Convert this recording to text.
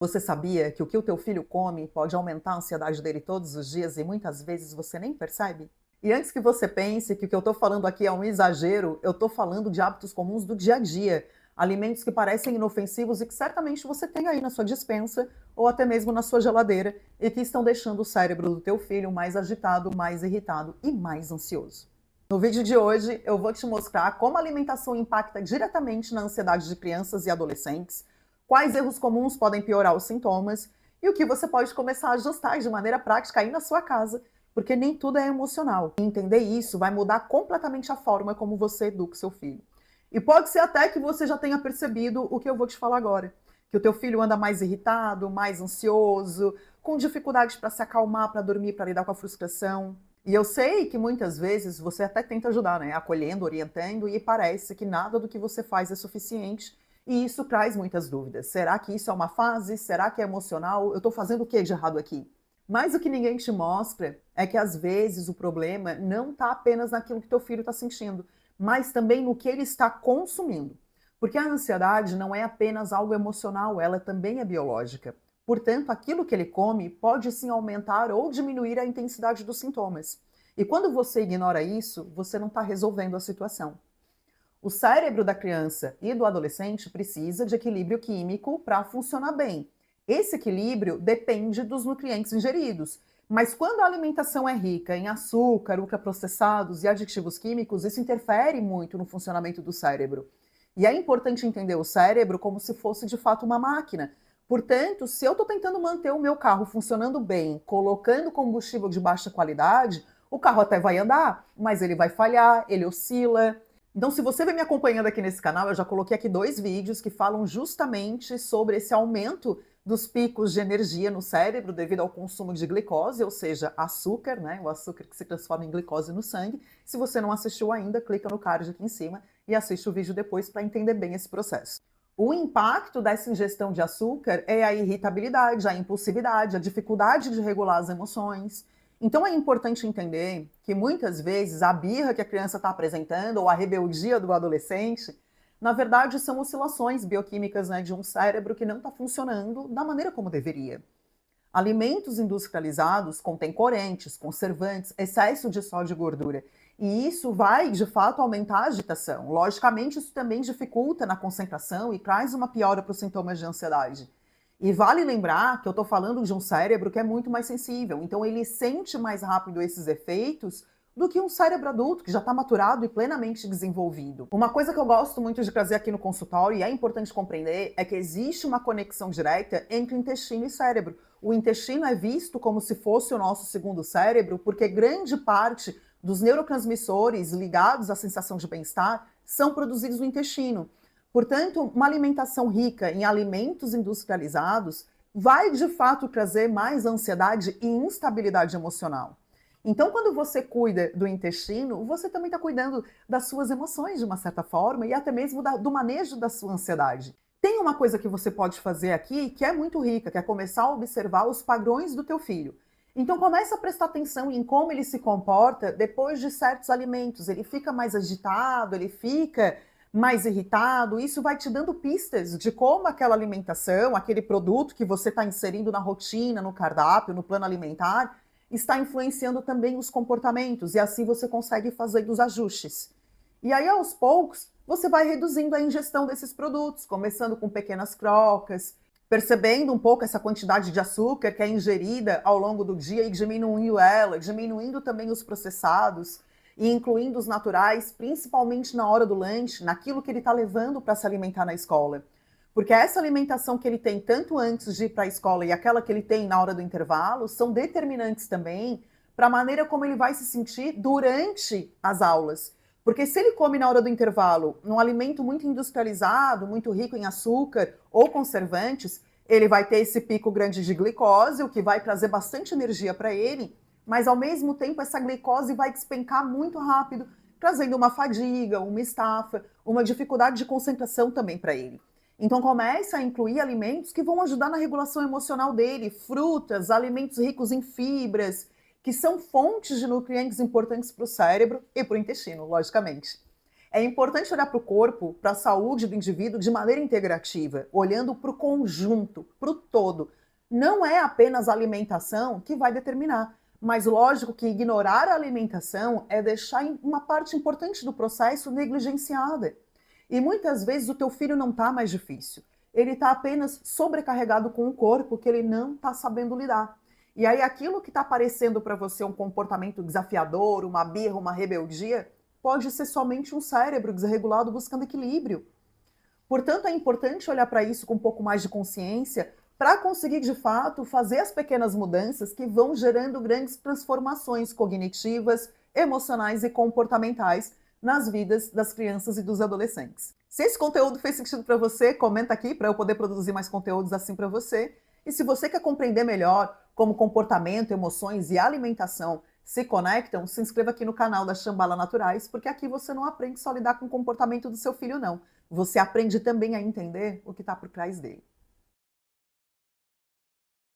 Você sabia que o que o teu filho come pode aumentar a ansiedade dele todos os dias e muitas vezes você nem percebe? E antes que você pense que o que eu estou falando aqui é um exagero, eu estou falando de hábitos comuns do dia a dia, alimentos que parecem inofensivos e que certamente você tem aí na sua despensa ou até mesmo na sua geladeira e que estão deixando o cérebro do teu filho mais agitado, mais irritado e mais ansioso. No vídeo de hoje, eu vou te mostrar como a alimentação impacta diretamente na ansiedade de crianças e adolescentes, quais erros comuns podem piorar os sintomas e o que você pode começar a ajustar de maneira prática aí na sua casa, porque nem tudo é emocional. E entender isso vai mudar completamente a forma como você educa o seu filho. E pode ser até que você já tenha percebido o que eu vou te falar agora, que o teu filho anda mais irritado, mais ansioso, com dificuldade para se acalmar, para dormir, para lidar com a frustração. E eu sei que muitas vezes você até tenta ajudar, né? Acolhendo, orientando, e parece que nada do que você faz é suficiente. E isso traz muitas dúvidas. Será que isso é uma fase? Será que é emocional? Eu estou fazendo o que de errado aqui? Mas o que ninguém te mostra é que às vezes o problema não está apenas naquilo que teu filho está sentindo, mas também no que ele está consumindo. Porque a ansiedade não é apenas algo emocional, ela também é biológica. Portanto, aquilo que ele come pode sim aumentar ou diminuir a intensidade dos sintomas. E quando você ignora isso, você não está resolvendo a situação. O cérebro da criança e do adolescente precisa de equilíbrio químico para funcionar bem. Esse equilíbrio depende dos nutrientes ingeridos. Mas quando a alimentação é rica em açúcar, ultraprocessados e aditivos químicos, isso interfere muito no funcionamento do cérebro. E é importante entender o cérebro como se fosse de fato uma máquina. Portanto, se eu estou tentando manter o meu carro funcionando bem, colocando combustível de baixa qualidade, o carro até vai andar, mas ele vai falhar, ele oscila. Então, se você vem me acompanhando aqui nesse canal, eu já coloquei aqui 2 vídeos que falam justamente sobre esse aumento dos picos de energia no cérebro devido ao consumo de glicose, ou seja, açúcar, né? O açúcar que se transforma em glicose no sangue. Se você não assistiu ainda, clica no card aqui em cima e assiste o vídeo depois para entender bem esse processo. O impacto dessa ingestão de açúcar é a irritabilidade, a impulsividade, a dificuldade de regular as emoções. Então é importante entender que muitas vezes a birra que a criança está apresentando ou a rebeldia do adolescente, na verdade são oscilações bioquímicas, né, de um cérebro que não está funcionando da maneira como deveria. Alimentos industrializados contêm corantes, conservantes, excesso de sódio e gordura. E isso vai, de fato, aumentar a agitação. Logicamente, isso também dificulta na concentração e traz uma piora para os sintomas de ansiedade. E vale lembrar que eu estou falando de um cérebro que é muito mais sensível, então ele sente mais rápido esses efeitos do que um cérebro adulto que já está maturado e plenamente desenvolvido. Uma coisa que eu gosto muito de trazer aqui no consultório, e é importante compreender, é que existe uma conexão direta entre intestino e cérebro. O intestino é visto como se fosse o nosso segundo cérebro, porque grande parte dos neurotransmissores ligados à sensação de bem-estar são produzidos no intestino. Portanto, uma alimentação rica em alimentos industrializados vai de fato trazer mais ansiedade e instabilidade emocional. Então, quando você cuida do intestino, você também está cuidando das suas emoções de uma certa forma e até mesmo do manejo da sua ansiedade. Tem uma coisa que você pode fazer aqui que é muito rica, que é começar a observar os padrões do teu filho. Então comece a prestar atenção em como ele se comporta depois de certos alimentos. Ele fica mais agitado, ele fica mais irritado. Isso vai te dando pistas de como aquela alimentação, aquele produto que você está inserindo na rotina, no cardápio, no plano alimentar, está influenciando também os comportamentos. E assim você consegue fazer os ajustes. E aí, aos poucos, você vai reduzindo a ingestão desses produtos, começando com pequenas trocas, percebendo um pouco essa quantidade de açúcar que é ingerida ao longo do dia e diminuindo ela, diminuindo também os processados e incluindo os naturais, principalmente na hora do lanche, naquilo que ele está levando para se alimentar na escola. Porque essa alimentação que ele tem tanto antes de ir para a escola e aquela que ele tem na hora do intervalo são determinantes também para a maneira como ele vai se sentir durante as aulas. Porque se ele come na hora do intervalo um alimento muito industrializado, muito rico em açúcar ou conservantes, ele vai ter esse pico grande de glicose, o que vai trazer bastante energia para ele, mas ao mesmo tempo essa glicose vai despencar muito rápido, trazendo uma fadiga, uma estafa, uma dificuldade de concentração também para ele. Então comece a incluir alimentos que vão ajudar na regulação emocional dele, frutas, alimentos ricos em fibras, que são fontes de nutrientes importantes para o cérebro e para o intestino, logicamente. É importante olhar para o corpo, para a saúde do indivíduo de maneira integrativa, olhando para o conjunto, para o todo. Não é apenas a alimentação que vai determinar, mas lógico que ignorar a alimentação é deixar uma parte importante do processo negligenciada. E muitas vezes o teu filho não está mais difícil, ele está apenas sobrecarregado com um corpo que ele não está sabendo lidar. E aí aquilo que está parecendo para você um comportamento desafiador, uma birra, uma rebeldia, pode ser somente um cérebro desregulado buscando equilíbrio. Portanto, é importante olhar para isso com um pouco mais de consciência para conseguir, de fato, fazer as pequenas mudanças que vão gerando grandes transformações cognitivas, emocionais e comportamentais nas vidas das crianças e dos adolescentes. Se esse conteúdo fez sentido para você, comenta aqui para eu poder produzir mais conteúdos assim para você. E se você quer compreender melhor como comportamento, emoções e alimentação se conectam, se inscreva aqui no canal da Shambhala Naturais, porque aqui você não aprende só a lidar com o comportamento do seu filho, não. Você aprende também a entender o que está por trás dele.